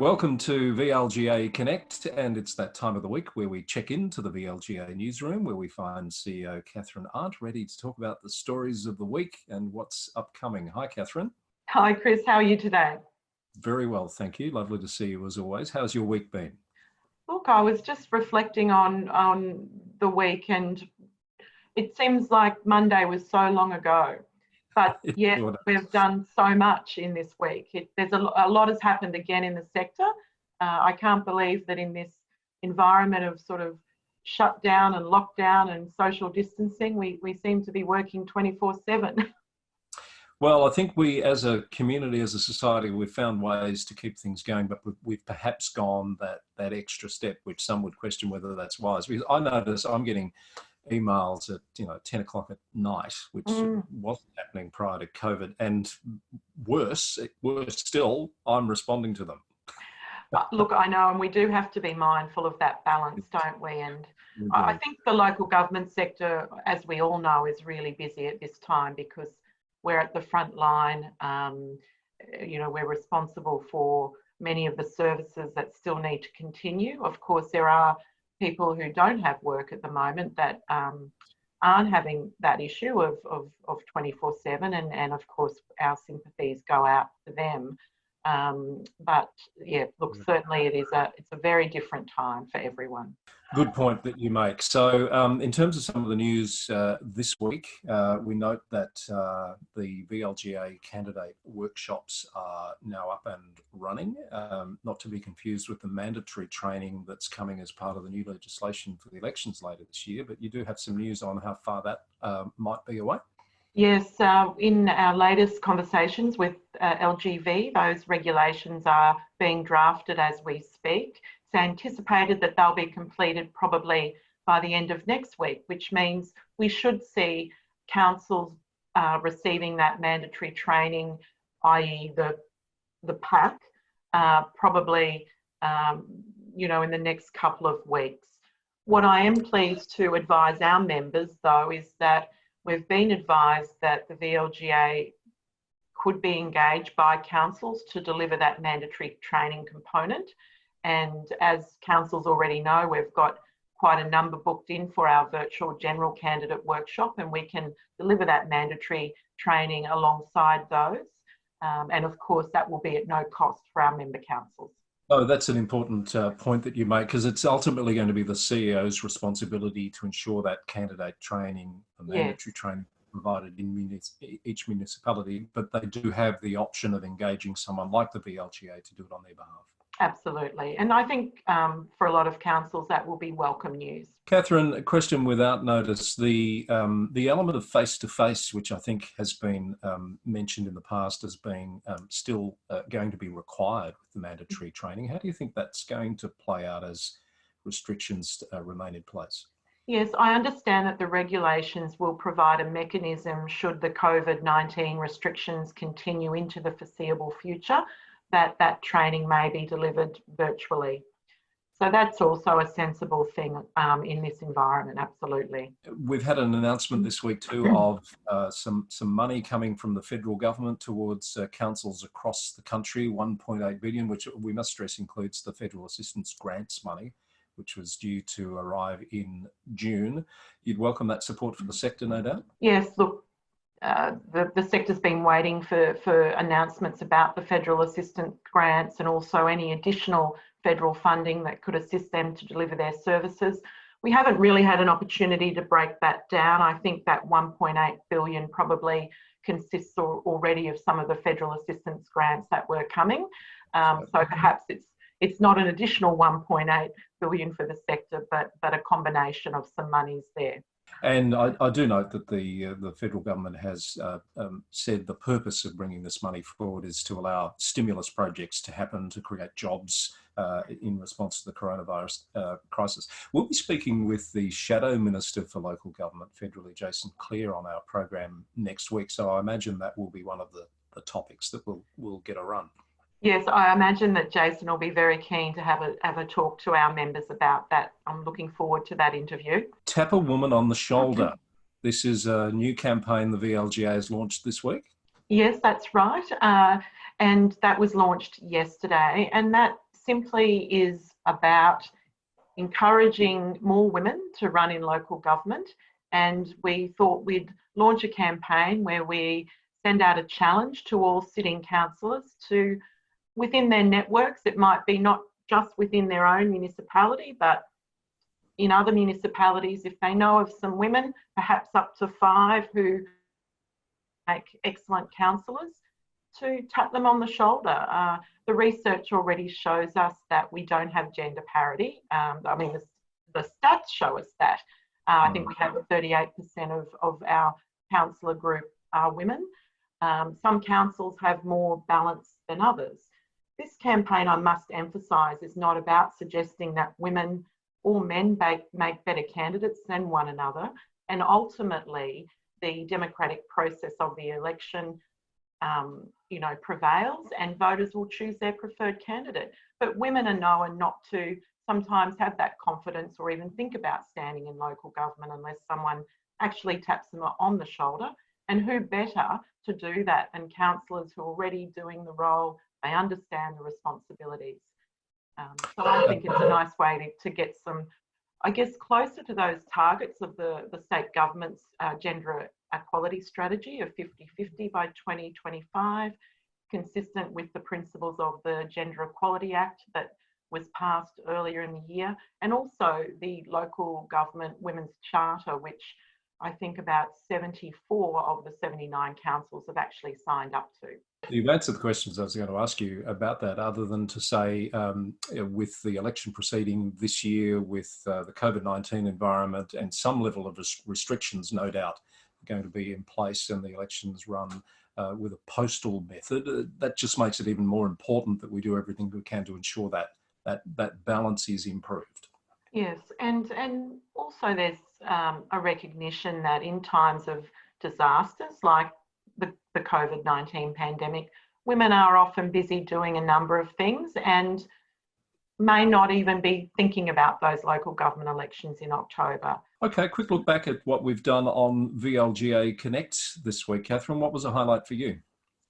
Welcome to VLGA Connect, and it's that time of the week where we check into the VLGA Newsroom, where we find CEO Kathryn Arndt ready to talk about the stories of the week and what's upcoming. Hi, Kathryn. Hi, Chris. How are you today? Very well, thank you. Lovely to see you as always. How's your week been? Look, I was just reflecting on the week, and it seems like Monday was so long ago, but yet we've done so much in this week. There's a lot has happened again in the sector. I can't believe that in this environment of sort of shutdown and lockdown and social distancing, we seem to be working 24/7. Well, I think we as a community, as a society, we've found ways to keep things going, but we've perhaps gone that extra step, which some would question whether that's wise. Because I notice I'm getting emails at 10 o'clock at night, which wasn't happening prior to COVID, and worse still, I'm responding to them. Look, I know, and we do have to be mindful of that balance, don't we? And I think the local government sector, as we all know, is really busy at this time because we're at the front line. We're responsible for many of the services that still need to continue. Of course, there are people who don't have work at the moment that aren't having that issue of 24/7, and of course our sympathies go out to them. But yeah, look, certainly it's a very different time for everyone. Good point that you make. So in terms of some of the news this week, we note that the VLGA candidate workshops are now up and running, not to be confused with the mandatory training that's coming as part of the new legislation for the elections later this year, but you do have some news on how far that might be away. Yes, in our latest conversations with LGV, those regulations are being drafted as we speak. It's anticipated that they'll be completed probably by the end of next week, which means we should see councils receiving that mandatory training, i.e. the pack, probably in the next couple of weeks. What I am pleased to advise our members, though, is that we've been advised that the VLGA could be engaged by councils to deliver that mandatory training component. And as councils already know, we've got quite a number booked in for our virtual general candidate workshop, and we can deliver that mandatory training alongside those. And of course, that will be at no cost for our member councils. Oh, that's an important point that you make, because it's ultimately going to be the CEO's responsibility to ensure that candidate training, the mandatory training provided in each municipality, but they do have the option of engaging someone like the VLGA to do it on their behalf. Absolutely. And I think for a lot of councils, that will be welcome news. Kathryn, a question without notice. The element of face-to-face, which I think has been mentioned in the past as being still going to be required with the mandatory training. How do you think that's going to play out as restrictions remain in place? Yes, I understand that the regulations will provide a mechanism should the COVID-19 restrictions continue into the foreseeable future, that training may be delivered virtually. So that's also a sensible thing in this environment, absolutely. We've had an announcement this week too of some money coming from the federal government towards councils across the country, 1.8 billion, which we must stress includes the federal assistance grants money, which was due to arrive in June. You'd welcome that support for the sector, no doubt? Yes, look, the sector's been waiting for announcements about the federal assistance grants and also any additional federal funding that could assist them to deliver their services. We haven't really had an opportunity to break that down. I think that 1.8 billion probably consists already of some of the federal assistance grants that were coming. So perhaps it's not an additional 1.8 billion for the sector, but a combination of some monies there. And I do note that the federal government has said the purpose of bringing this money forward is to allow stimulus projects to happen to create jobs in response to the coronavirus crisis. We'll be speaking with the Shadow Minister for Local Government federally, Jason Clear, on our program next week. So I imagine that will be one of the topics that will get a run. Yes, I imagine that Jason will be very keen to have a talk to our members about that. I'm looking forward to that interview. Tap a woman on the shoulder. This is a new campaign the VLGA has launched this week. Yes, that's right. And that was launched yesterday. And that simply is about encouraging more women to run in local government. And we thought we'd launch a campaign where we send out a challenge to all sitting councillors to, within their networks, it might be not just within their own municipality, but in other municipalities, if they know of some women, perhaps up to 5, who make excellent councillors, to tap them on the shoulder. The research already shows us that we don't have gender parity. I mean, the stats show us that. I think we have 38% of our councillor group are women. Some councils have more balance than others. This campaign, I must emphasise, is not about suggesting that women or men make better candidates than one another. And ultimately, the democratic process of the election prevails, and voters will choose their preferred candidate. But women are known not to sometimes have that confidence or even think about standing in local government unless someone actually taps them on the shoulder. And who better to do that than councillors who are already doing the role? They understand the responsibilities. So I think it's a nice way to get some, I guess, closer to those targets of the state government's gender equality strategy of 50-50 by 2025, consistent with the principles of the Gender Equality Act that was passed earlier in the year, and also the local government women's charter, which I think about 74 of the 79 councils have actually signed up to. You've answered the questions I was going to ask you about that, other than to say with the election proceeding this year, with the COVID-19 environment and some level of restrictions, no doubt, going to be in place, and the elections run with a postal method, that just makes it even more important that we do everything we can to ensure that balance is improved. Yes, and also there's a recognition that in times of disasters like the COVID-19 pandemic, women are often busy doing a number of things and may not even be thinking about those local government elections in October. Okay, quick look back at what we've done on VLGA Connect this week. Kathryn, what was a highlight for you?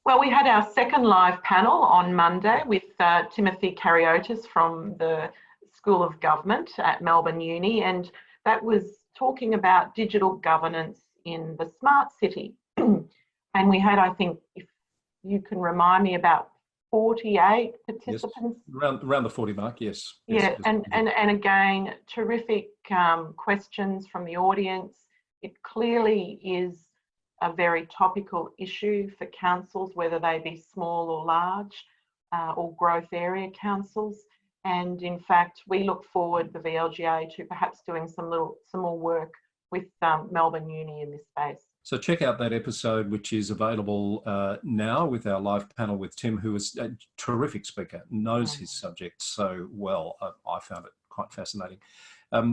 Well, we had our second live panel on Monday with Timothy Kariotis from the School of Government at Melbourne Uni, and that was talking about digital governance in the smart city. And we had, I think, if you can remind me, about 48 participants. Yes, around the 40 mark, yes. Yeah, yes. And again, terrific questions from the audience. It clearly is a very topical issue for councils, whether they be small or large, or growth area councils. And in fact, we look forward, the VLGA, to perhaps doing some more work with Melbourne Uni in this space. So check out that episode, which is available now, with our live panel with Tim, who is a terrific speaker, knows his subject so well. I found it quite fascinating.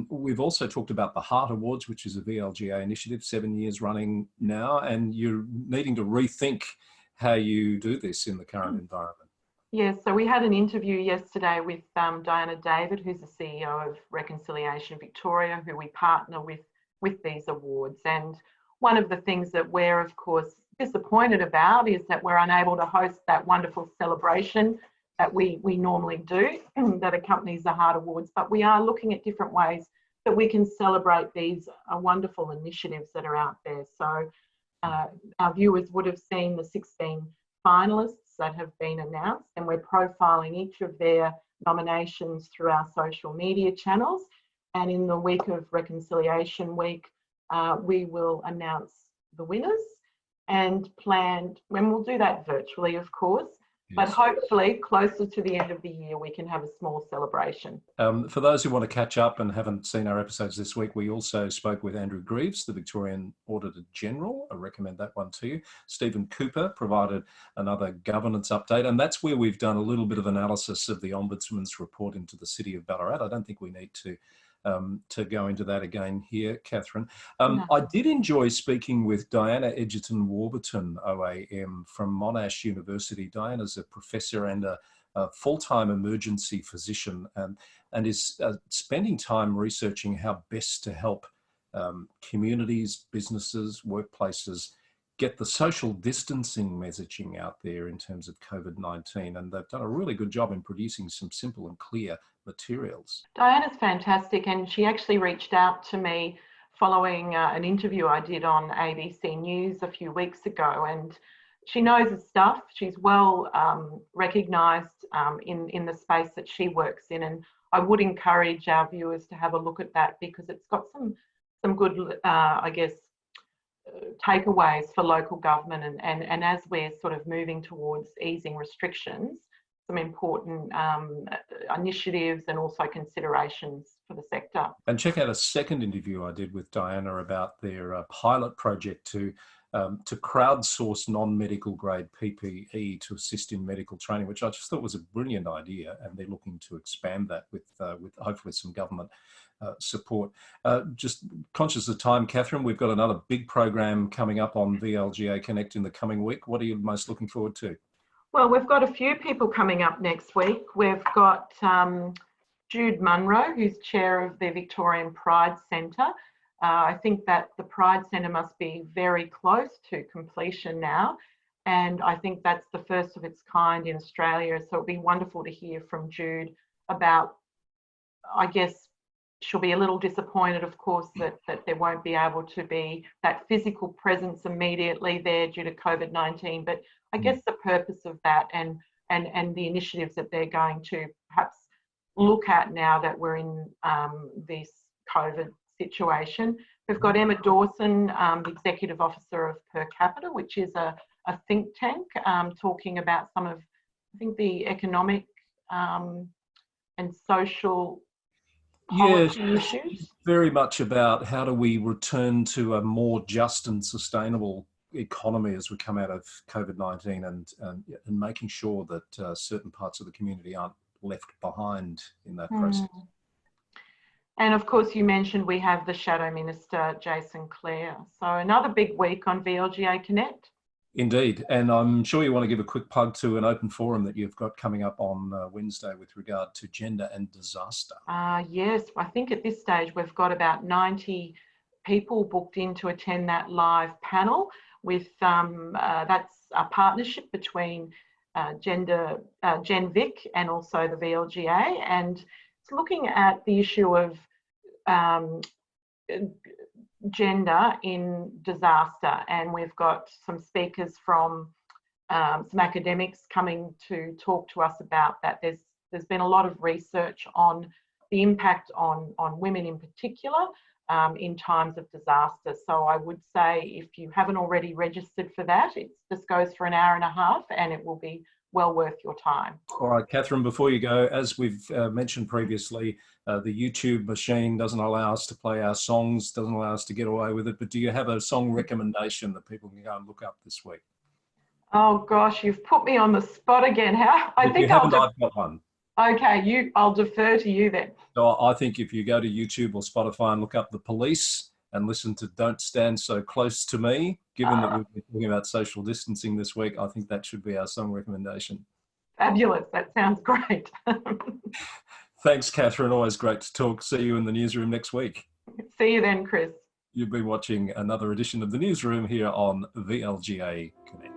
We've also talked about the Hart Awards, which is a VLGA initiative, 7 years running now, and you're needing to rethink how you do this in the current environment. Yes, so we had an interview yesterday with Diana David, who's the CEO of Reconciliation Victoria, who we partner with these awards. And one of the things that we're, of course, disappointed about is that we're unable to host that wonderful celebration that we normally do that accompanies the Hart Awards, but we are looking at different ways that we can celebrate these wonderful initiatives that are out there. So our viewers would have seen the 16 finalists that have been announced, and we're profiling each of their nominations through our social media channels. And in the week of Reconciliation Week, we will announce the winners and when we'll do that virtually, of course, but hopefully closer to the end of the year, we can have a small celebration. For those who want to catch up and haven't seen our episodes this week, we also spoke with Andrew Greaves, the Victorian Auditor General. I recommend that one to you. Stephen Cooper provided another governance update, and that's where we've done a little bit of analysis of the Ombudsman's report into the city of Ballarat. I don't think we need to go into that again here, Kathryn. No. I did enjoy speaking with Diana Edgerton-Warburton, OAM, from Monash University. Diana's a professor and a full-time emergency physician, and is spending time researching how best to help communities, businesses, workplaces get the social distancing messaging out there in terms of COVID-19, and they've done a really good job in producing some simple and clear materials. Diana's fantastic, and she actually reached out to me following an interview I did on ABC News a few weeks ago, and she knows her stuff. She's well recognised in the space that she works in, and I would encourage our viewers to have a look at that, because it's got some good, I guess, takeaways for local government, and as we're sort of moving towards easing restrictions, some important initiatives and also considerations for the sector. And check out a second interview I did with Diana about their pilot project to crowdsource non-medical grade PPE to assist in medical training, which I just thought was a brilliant idea, and they're looking to expand that with hopefully some government support. Just conscious of time, Kathryn, we've got another big program coming up on VLGA Connect in the coming week. What are you most looking forward to? Well, we've got a few people coming up next week. We've got Jude Munro, who's chair of the Victorian Pride Centre. I think that the Pride Centre must be very close to completion now, and I think that's the first of its kind in Australia. So it'd be wonderful to hear from Jude about, I guess, she'll be a little disappointed, of course, that there won't be able to be that physical presence immediately there due to COVID-19. But I guess the purpose of that and the initiatives that they're going to perhaps look at now that we're in this COVID situation. We've got Emma Dawson, the Executive Officer of Per Capita, which is a think tank, talking about some of, I think, the economic and social policy issues. Very much about how do we return to a more just and sustainable economy as we come out of COVID-19, and making sure that certain parts of the community aren't left behind in that process. And of course, you mentioned we have the Shadow Minister, Jason Clare. So another big week on VLGA Connect. Indeed. And I'm sure you want to give a quick plug to an open forum that you've got coming up on Wednesday with regard to gender and disaster. Yes, I think at this stage we've got about 90 people booked in to attend that live panel with, that's a partnership between Gen Vic and also the VLGA, and it's looking at the issue of gender in disaster, and we've got some speakers from some academics coming to talk to us about that. There's been a lot of research on the impact on women in particular in times of disaster. So I would say if you haven't already registered for that, it just goes for an hour and a half, and it will be well worth your time. All right, Kathryn, before you go, as we've mentioned previously, the YouTube machine doesn't allow us to play our songs, doesn't allow us to get away with it, but do you have a song recommendation that people can go and look up this week? Oh gosh, you've put me on the spot again. I've got one. Okay, I'll defer to you then. So I think if you go to YouTube or Spotify and look up The Police and listen to Don't Stand So Close to Me, given that we've been talking about social distancing this week, I think that should be our song recommendation. Fabulous, that sounds great. Thanks, Kathryn. Always great to talk. See you in the newsroom next week. See you then, Chris. You've been watching another edition of the Newsroom here on VLGA Connect.